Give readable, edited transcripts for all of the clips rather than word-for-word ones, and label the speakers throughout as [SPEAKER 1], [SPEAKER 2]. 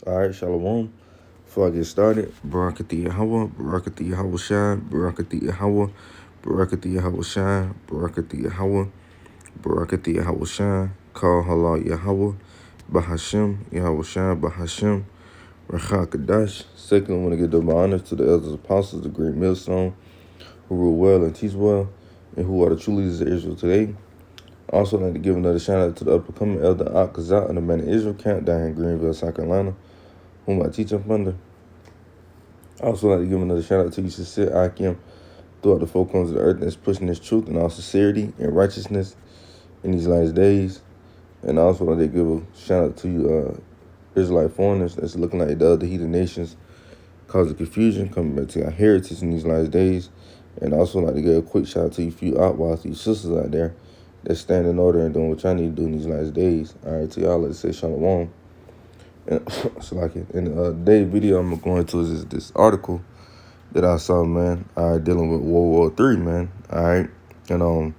[SPEAKER 1] All right, Shalom. Before I get started, Barakati Yahweh, Barakati Yahweh Shai, Barakati Yahweh, Barakati Yahweh Shai, Barakati Yahweh, Barakati Yahweh Shai, Call Halal Yahweh, Bahashem, Yahweh Shai, Bahashem, Rachak Kadash. Second, I want to give double honor to the elders apostles, the great millstone, who rule well and teach well, and who are the true leaders of Israel today. Also, I'd like to give another shout out to the upcoming elder Akazat in the Man of Israel camp down in Greenville, South Carolina, whom I teach up under. I also like to give another shout out to you, sincere Akim, throughout the four corners of the earth that's pushing this truth in all sincerity and righteousness in these last days. And I also like to give a shout out to you, Israelite foreigners that's looking like the other heathen nations, causing confusion, coming back to our heritage in these last days. And I also like to give a quick shout out to you few outlaws, you sisters out there that stand in order and doing what y'all need to do in these last days. All right, to y'all, let's say shalom. And so like in today's video, I'm going to is this article that I saw, man. All right, dealing with World War III, man. All right, and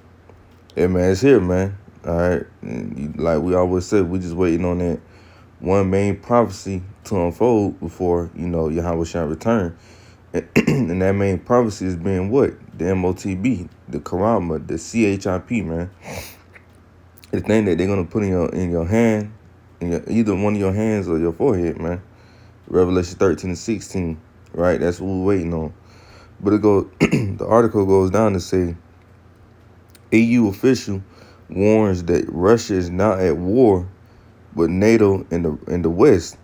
[SPEAKER 1] yeah, man, it's here, man. All right, and like we always said, we just waiting on that one main prophecy to unfold before Yahweh shall return, and that main prophecy is being what? The MOTB, the Karama, the CHIP, man. The thing that they're gonna put in your hand, either one of your hands or your forehead, man. Revelation 13:16, right? That's what we're waiting on. But it goes, the article goes down to say, EU official warns that Russia is not at war with NATO in the West.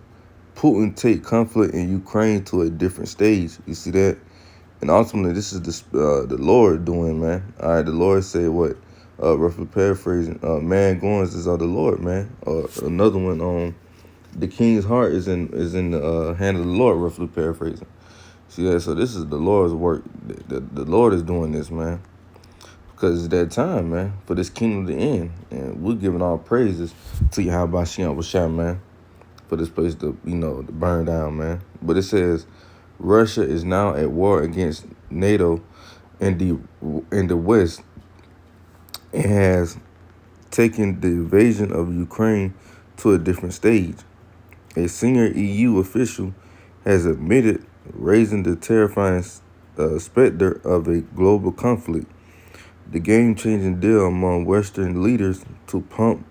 [SPEAKER 1] Putin take conflict in Ukraine to a different stage. You see that? And ultimately, this is the Lord doing, man. All right, the Lord said what? Roughly paraphrasing, man goings is of the Lord, man. Another one, the king's heart is in the hand of the Lord, roughly paraphrasing. See that? So this is the Lord's work. The Lord is doing this, man. Because it's that time, man, for this kingdom to end. And we're giving all praises to Yahweh Shem Basham, man, for this place to burn down, man. But it says Russia is now at war against NATO in the West. It has taken the invasion of Ukraine to a different stage. A senior EU official has admitted raising the terrifying specter of a global conflict. The game-changing deal among Western leaders to pump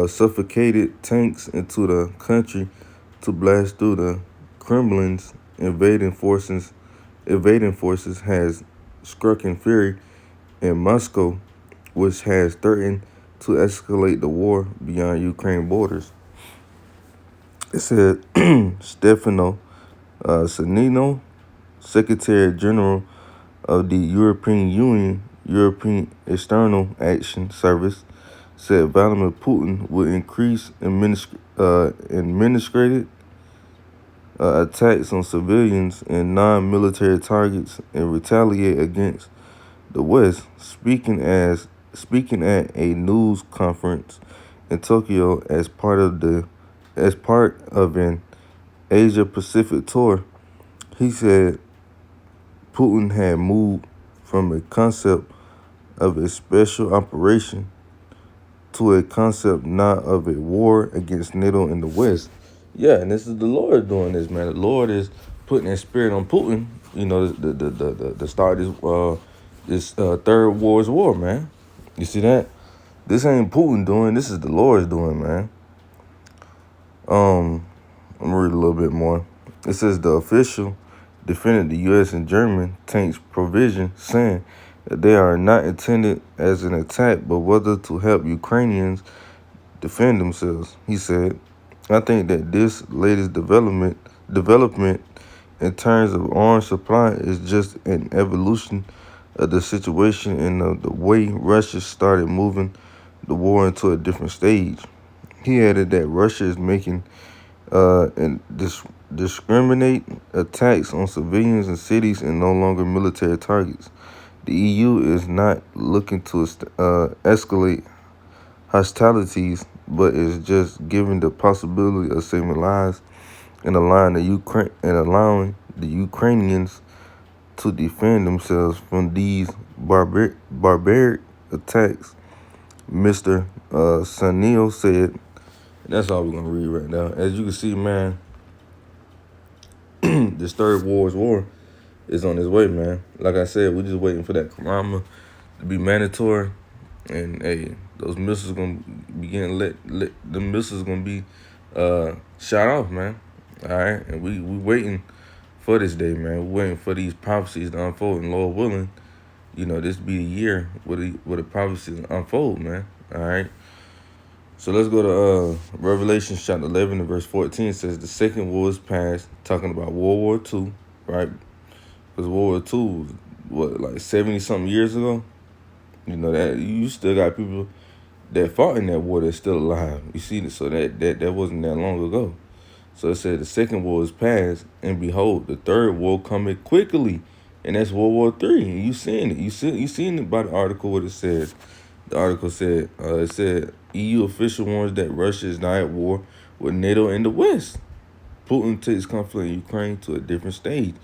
[SPEAKER 1] suffocated tanks into the country to blast through the Kremlin's invading forces has struck in fury in Moscow, which has threatened to escalate the war beyond Ukraine borders. It said Stefano Sanino, Secretary General of the European External Action Service, said Vladimir Putin would increase administrative attacks on civilians and non-military targets and retaliate against the West. Speaking at a news conference in Tokyo as part of an Asia Pacific tour, he said Putin had moved from a concept of a special operation to a concept not of a war against NATO in the West. Yeah, and this is the Lord doing this, man. The Lord is putting that spirit on Putin, the start this third war's war, man. You see that? This ain't Putin doing, this is the Lord's doing, man. I'm gonna read a little bit more. It says the official defended the U.S. and German tanks provision, saying that they are not intended as an attack, but whether to help Ukrainians defend themselves. He said, I think that this latest development in terms of arms supply is just an evolution of the situation and the way Russia started moving the war into a different stage. He added that Russia is making discriminate attacks on civilians and cities and no longer military targets. The EU is not looking to escalate hostilities, but is just giving the possibility of saving lives and allowing the Ukrainians to defend themselves from these barbaric attacks, Mr. Sanil said. That's all we're going to read right now. As you can see, man, this third World War is on its way, man. Like I said, we're just waiting for that Karama to be mandatory, and hey, those missiles gonna be getting the missiles gonna be shot off, man. All right, and we waiting for this day, man. We're waiting for these prophecies to unfold, and Lord willing, this be the year where the prophecies unfold, man. All right. So let's go to Revelation chapter 11 and verse 14. It says the second war is past, talking about World War II, right? Because World War II was, what, like 70-something years ago? That you still got people that fought in that war that's still alive. You see, so that wasn't that long ago. So it said the second war is past, and behold, the third war coming quickly. And that's World War III. And you seeing it. You seen it by the article what it says. The article said, it said, EU official warns that Russia is now at war with NATO and the West. Putin takes conflict in Ukraine to a different stage.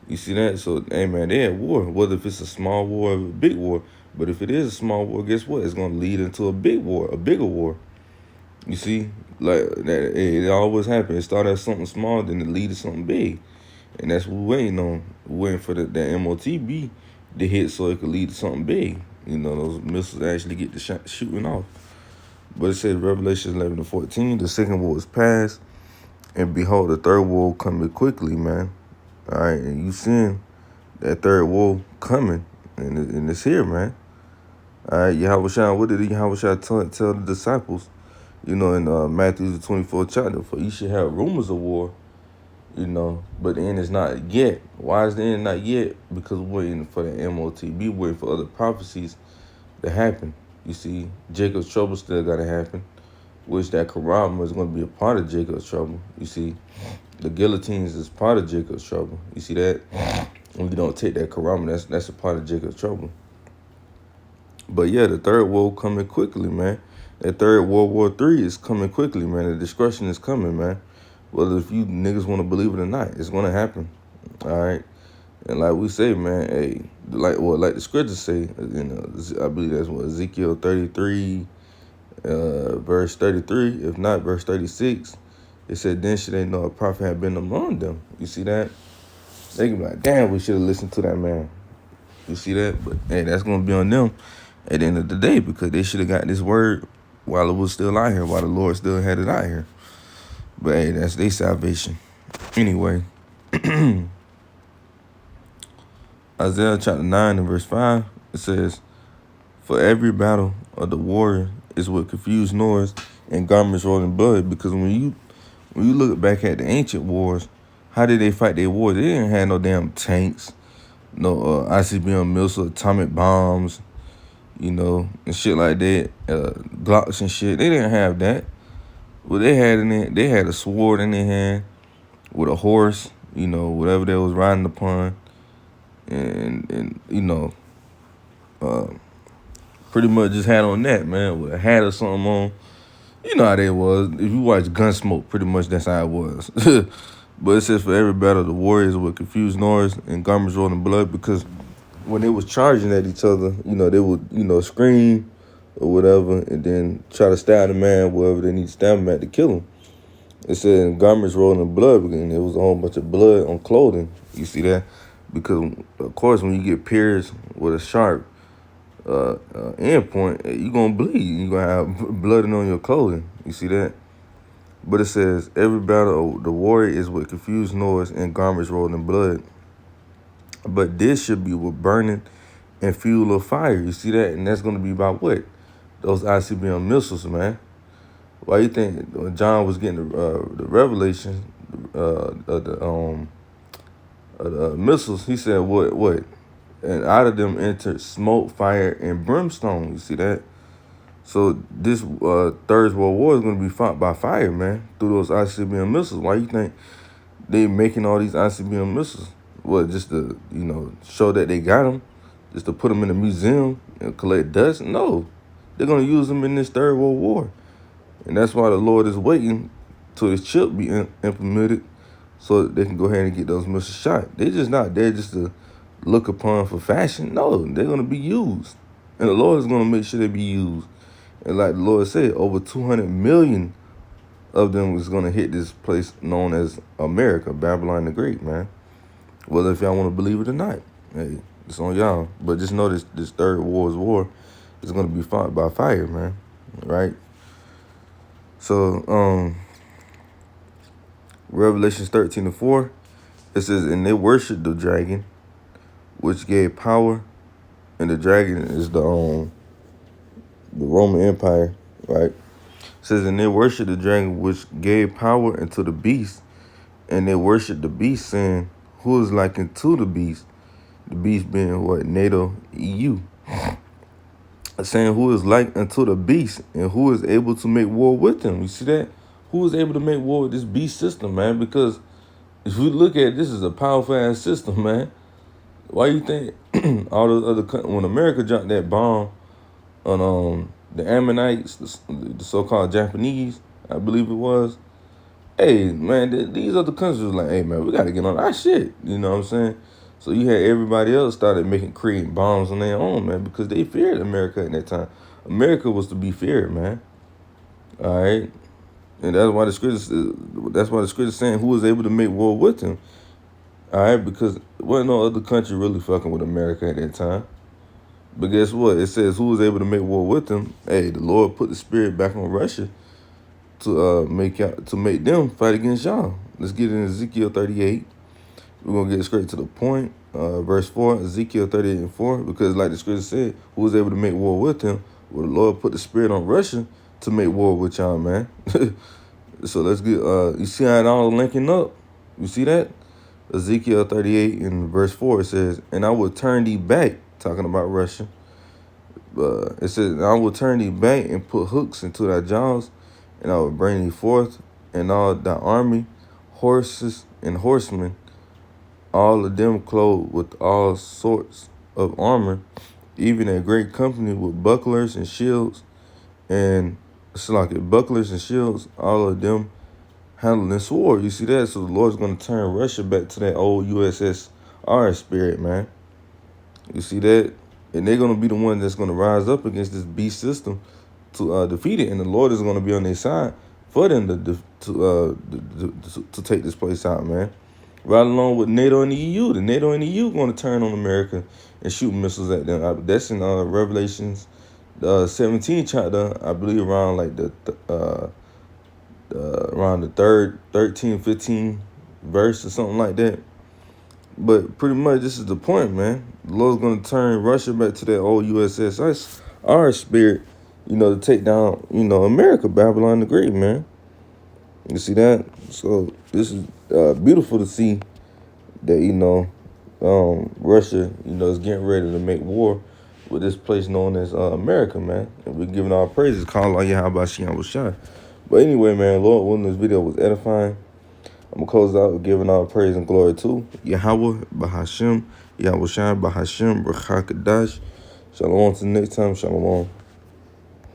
[SPEAKER 1] You see that? So, hey, man, they're at war. Whether if it's a small war or a big war. But if it is a small war, guess what? It's going to lead into a big war, a bigger war. You see? Like, that, it always happens. It started as something small, then it leads to something big. And that's what we're waiting on. We're waiting for that MOTB to hit so it could lead to something big. Those missiles actually get to shooting off. But it says Revelation 11 and 14, the second war is past, and behold, the third war coming quickly, man. All right, and you seeing that third war coming, and it's here, man. All right, Yahushua, what did Yahushua tell the disciples? In Matthew the 24th chapter, for you should have rumors of war, but the end is not yet. Why is the end not yet? Because we're waiting for the MOTB, waiting for other prophecies to happen. You see, Jacob's trouble still got to happen, which that Karama is going to be a part of Jacob's trouble. You see, the guillotines is part of Jacob's trouble. You see that? When you don't take that Karama, that's a part of Jacob's trouble. But yeah, the third war coming quickly, man. That third World War III is coming quickly, man. The destruction is coming, man. Whether if you niggas want to believe it or not, it's going to happen. All right. And like we say, man, hey, like the scriptures say, I believe that's what Ezekiel 33, verse 33, if not verse 36. It said, then should they know a prophet had been among them. You see that? They can be like, damn, we should have listened to that man. You see that? But hey, that's going to be on them at the end of the day, because they should have got this word while it was still out here, while the Lord still had it out here. But hey, that's their salvation. Anyway, Isaiah chapter 9 and verse 5, it says, for every battle of the warrior is with confused noise and garments rolling blood. Because when you look back at the ancient wars, how did they fight their wars? They didn't have no damn tanks, no ICBM missiles, atomic bombs, and shit like that, Glocks and shit. They didn't have that. What they had in it, they had a sword in their hand with a horse, whatever they was riding upon, and pretty much just had on that, man, with a hat or something on. You know how they was. If you watch Gunsmoke, pretty much that's how it was. But it says for every battle, the warriors with confused noise and garments rolling blood, because when they was charging at each other, they would, scream or whatever, and then try to stab the man wherever they need to stab him at to kill him. It said garments rolling blood, and there was a whole bunch of blood on clothing. You see that? Because, of course, when you get pierced with a sharp end point, you're going to bleed. You're going to have blood on your clothing. You see that? But it says, every battle, the warrior is with confused noise and garments rolling blood. But this should be with burning and fuel of fire. You see that? And that's going to be about what? Those ICBM missiles, man. Why you think when John was getting the revelation of the missiles, he said, what? And out of them entered smoke, fire, and brimstone. You see that? So this Third World War is going to be fought by fire, man, through those ICBM missiles. Why you think they making all these ICBM missiles? Well, just to, show that they got them, just to put them in a museum and collect dust? No, they're going to use them in this Third World War. And that's why the Lord is waiting till this chip be implemented so that they can go ahead and get those missiles shot. They're just not there just to look upon for fashion. No, they're going to be used. And the Lord is going to make sure they be used. And like the Lord said, over 200 million of them is going to hit this place known as America, Babylon the Great, man. Whether if y'all want to believe it or not, hey, it's on y'all. But just know this third war's war is going to be fought by fire, man. Right? So, Revelations 13:4, it says, and they worshiped the dragon, which gave power, and the dragon is the Roman Empire, right? It says, and they worshiped the dragon, which gave power unto the beast, and they worshiped the beast, saying, who is like unto the beast? The beast being what? NATO EU. Saying who is like unto the beast, and who is able to make war with him. You see that? Who is able to make war with this beast system, man? Because if we look at it, this is a powerful ass system, man. Why you think all the other when America dropped that bomb on the Ammonites, the so-called Japanese, I believe it was. Hey, man, these other countries was like, hey, man, we got to get on our shit. You know what I'm saying? So you had everybody else started creating bombs on their own, man, because they feared America at that time. America was to be feared, man. All right? And that's why the scripture saying who was able to make war with him. All right? Because there wasn't no other country really fucking with America at that time. But guess what? It says who was able to make war with them. Hey, the Lord put the spirit back on Russia to make them fight against y'all. Let's get in Ezekiel 38. We're gonna get straight to the point. Verse 4, Ezekiel 38:4, because like the scripture said, who was able to make war with him? Well, the Lord put the spirit on Russia to make war with y'all, man. So let's get you see how it all linking up? You see that? Ezekiel 38 in verse 4, it says, and I will turn thee back, talking about Russia. It says, I will turn thee back and put hooks into thy jaws, and I will bring thee forth, and all thy army, horses and horsemen, all of them clothed with all sorts of armor, even a great company with bucklers and shields, and bucklers and shields, all of them handling sword. You see that? So the Lord's going to turn Russia back to that old USSR spirit, man. You see that? And they're going to be the one that's going to rise up against this beast system to defeat it. And the Lord is going to be on their side for them to take this place out, man. Right along with NATO and the EU. The NATO and the EU going to turn on America and shoot missiles at them. That's in Revelations 17 chapter, I believe, around like around the 13, 15 verse or something like that. But pretty much this is the point, man. The Lord's going to turn Russia back to that old USSR spirit, to take down, America, Babylon the Great, man. You see that? So this is beautiful to see that, Russia, is getting ready to make war with this place known as America, man. And we're giving our praises. Call Allah Yahweh Shem was shine. But anyway, man, Lord willing, this video was edifying. I'm going to close out with giving all praise and glory to Yahweh Bahashem, Yahweh Shine Bahashem, Brachakadash. Shalom to the next time. Shalom.